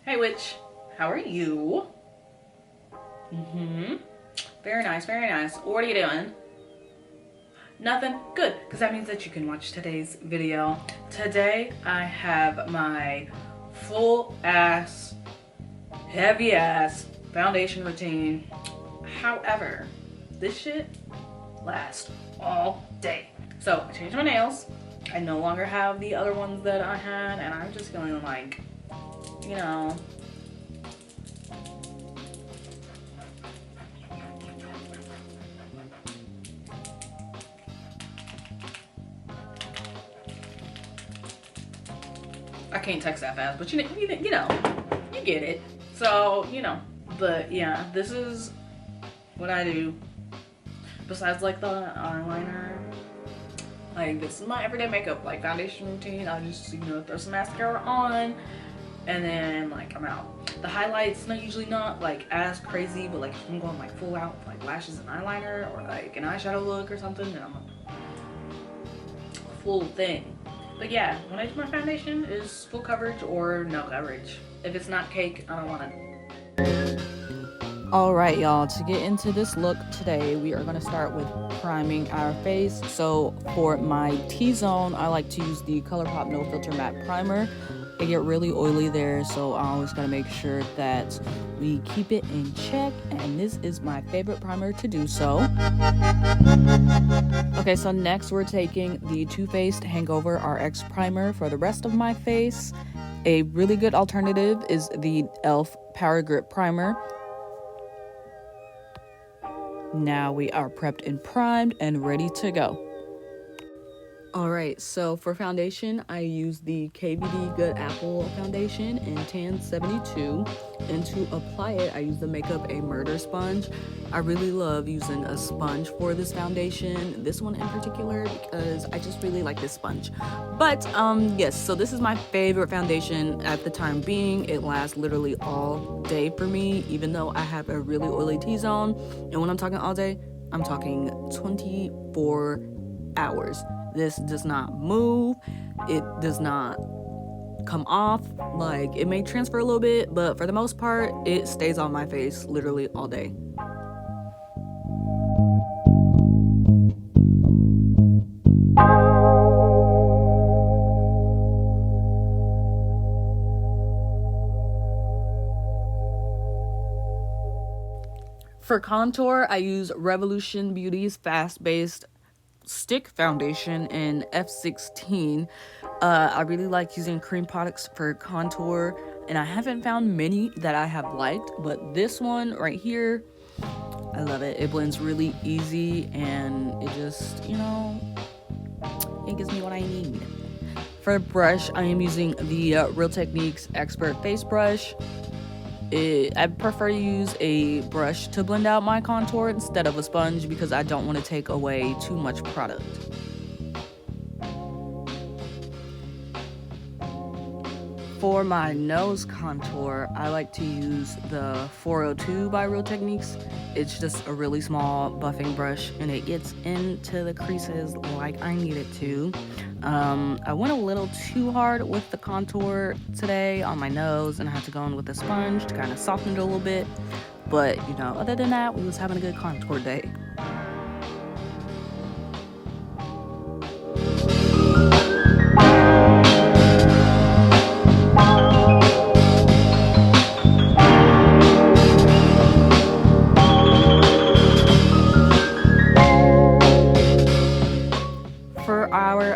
Hey witch, how are you? Very nice, very nice. What are you doing? Nothing? Good, because that means that you can watch today's video. Today I have my full ass, heavy ass foundation routine. However, this shit lasts all day. So I changed my nails. I no longer have the other ones that I had, and I'm just going like, you know, I can't text that fast, but you know, you get it. So, you know, but yeah, this is what I do. Besides like the eyeliner, like this is my everyday makeup, like foundation routine. I just, you know, throw some mascara on and then like I'm out. The highlights, usually not like as crazy, but like if I'm going like full out with like lashes and eyeliner or like an eyeshadow look or something, then I'm a full thing. But yeah, when I do my foundation, is full coverage or no coverage. If it's not cake, I don't want it. Alright y'all, to get into this look today, we are going to start with priming our face. So for my T-zone, I like to use the ColourPop No Filter Matte Primer. I get really oily there, so I always got to make sure that we keep it in check, and this is my favorite primer to do so. Okay, so next we're taking the Too Faced Hangover RX Primer for the rest of my face. A really good alternative is the e.l.f. Power Grip Primer. Now we are prepped and primed and ready to go. Alright, so for foundation, I use the KVD Good Apple foundation in Tan 72, and to apply it, I use the Makeup A Murder sponge. I really love using a sponge for this foundation, this one in particular, because I just really like this sponge. But yes, so this is my favorite foundation at the time being. It lasts literally all day for me, even though I have a really oily T-zone. And when I'm talking all day, I'm talking 24 hours. This does not move, it does not come off. Like, it may transfer a little bit, but for the most part, it stays on my face literally all day. For contour, I use Revolution Beauty's Fast-Based Stick Foundation in F16. I really like using cream products for contour, and I haven't found many that I have liked, but this one right here, I love it. It blends really easy, and it just, you know, it gives me what I need. For brush, I am using the Real Techniques Expert Face Brush. I prefer to use a brush to blend out my contour instead of a sponge because I don't want to take away too much product. For my nose contour, I like to use the 402 by Real Techniques. It's just a really small buffing brush and it gets into the creases like I need it to. I went a little too hard with the contour today on my nose and I had to go in with a sponge to kind of soften it a little bit. But, you know, other than that, we was having a good contour day.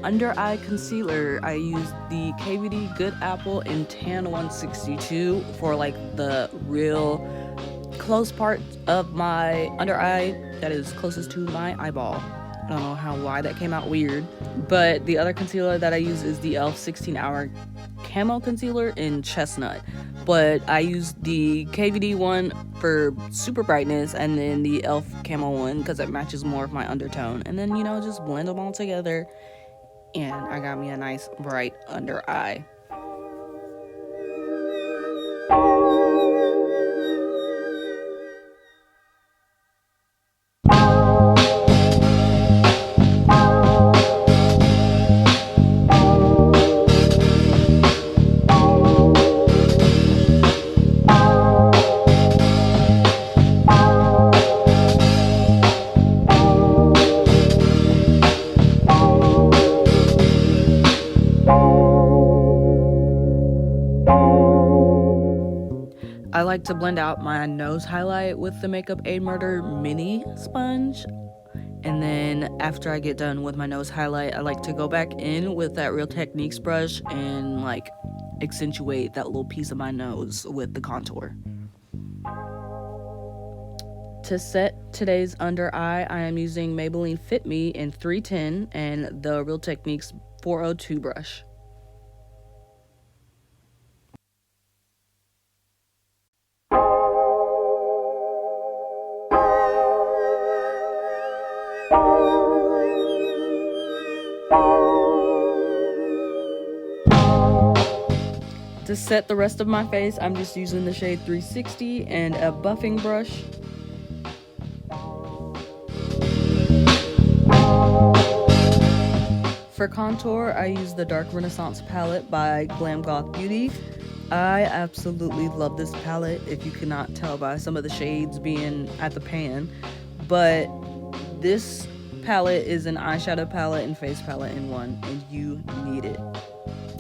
Under eye concealer, I use the KVD Good Apple in Tan 162 for like the real close part of my under eye that is closest to my eyeball. I don't know why that came out weird, but the other concealer that I use is the e.l.f. 16-Hour Camo Concealer in Chestnut, but I use the KVD one for super brightness and then the e.l.f. Camo one because it matches more of my undertone, and then, you know, just blend them all together. And I got me a nice bright under eye. I like to blend out my nose highlight with the Makeup Aid Murder mini sponge. And then after I get done with my nose highlight, I like to go back in with that Real Techniques brush and like accentuate that little piece of my nose with the contour. To set today's under eye, I am using Maybelline Fit Me in 310 and the Real Techniques 402 brush. To set the rest of my face, I'm just using the shade 360 and a buffing brush. For contour, I use the Dark Renaissance palette by Goth Beauty. I absolutely love this palette, if you cannot tell by some of the shades being at the pan. But this palette is an eyeshadow palette and face palette in one, and you need it.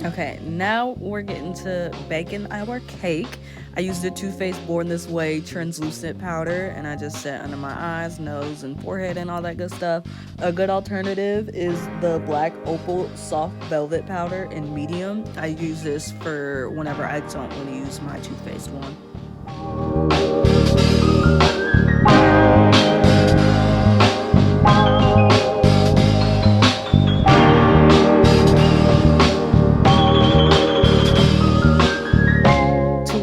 Okay, now we're getting to baking our cake. I used the Too Faced Born This Way translucent powder, and I just set under my eyes, nose, and forehead and all that good stuff. A good alternative is the Black Opal Soft Velvet powder in medium. I use this for whenever I don't want to use my Too Faced one.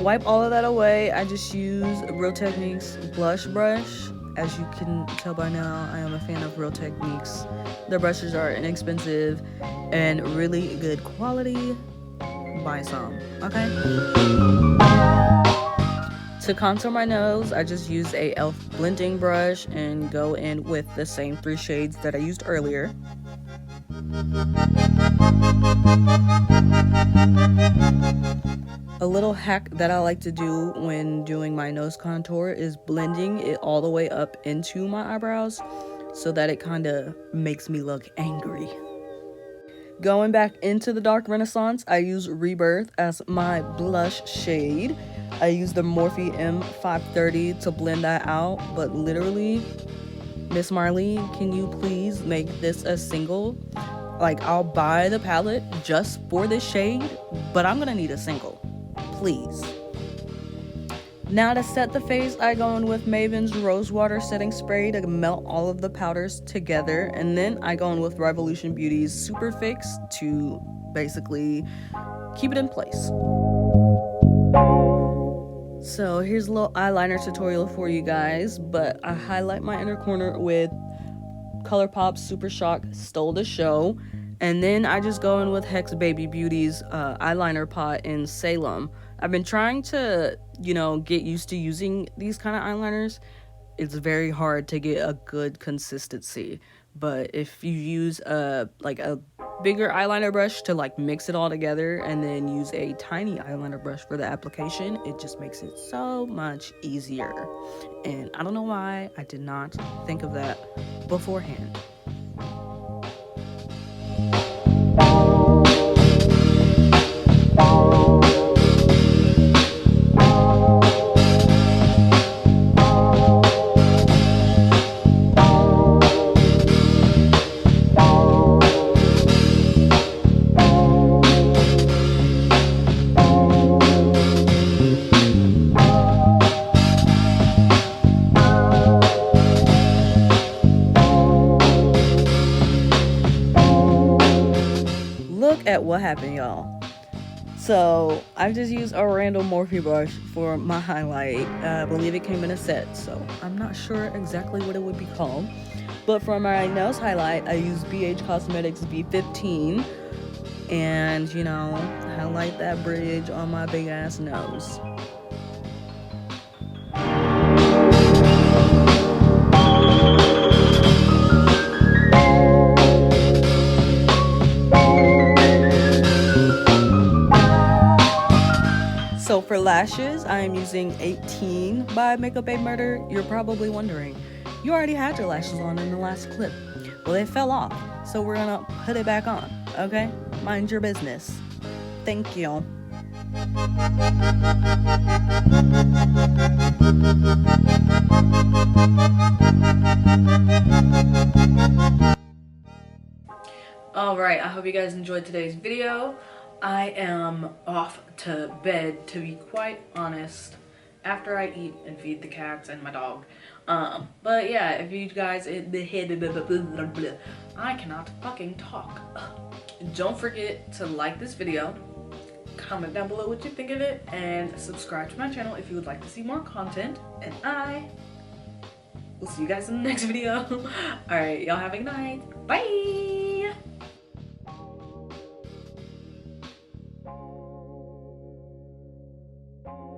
Wipe all of that away, I just use Real Techniques blush brush. As you can tell by now, I am a fan of Real Techniques. Their brushes are inexpensive and really good quality. Buy some, okay? To contour my nose, I just use a e.l.f. blending brush and go in with the same 3 shades that I used earlier. A little hack that I like to do when doing my nose contour is blending it all the way up into my eyebrows so that it kind of makes me look angry. Going back into the Dark Renaissance, I use Rebirth as my blush shade. I use the Morphe M530 to blend that out, but literally, Miss Marley, can you please make this a single? Like, I'll buy the palette just for this shade, but I'm gonna need a single. Please. Now to set the face, I go in with Maven's Rose Water Setting Spray to melt all of the powders together, and then I go in with Revolution Beauty's Super Fix to basically keep it in place. So here's a little eyeliner tutorial for you guys, but I highlight my inner corner with ColourPop Super Shock Stole the Show, and then I just go in with Hex Baby Beauty's eyeliner pot in Salem. I've been trying to, get used to using these kind of eyeliners. It's very hard to get a good consistency, but if you use a bigger eyeliner brush to mix it all together and then use a tiny eyeliner brush for the application, it just makes it so much easier. And I don't know why I did not think of that beforehand. At what happened, y'all. So I just used a random Morphe brush for my highlight. I believe it came in a set, so I'm not sure exactly what it would be called. But for my nose highlight, I used BH Cosmetics B15 and highlight that bridge on my big ass nose. So for lashes, I am using 18 by Makeup Aid Murder. You're probably wondering, you already had your lashes on in the last clip. Well, they fell off, so we're gonna put it back on, okay? Mind your business. Thank you. you guys enjoyed today's video. I am off to bed, to be quite honest, after I eat and feed the cats and my dog. But yeah, if you guys, I cannot fucking talk. Don't forget to like this video, comment down below what you think of it, and subscribe to my channel if you would like to see more content. And I will see you guys in the next video. Alright, y'all have a good night. Bye!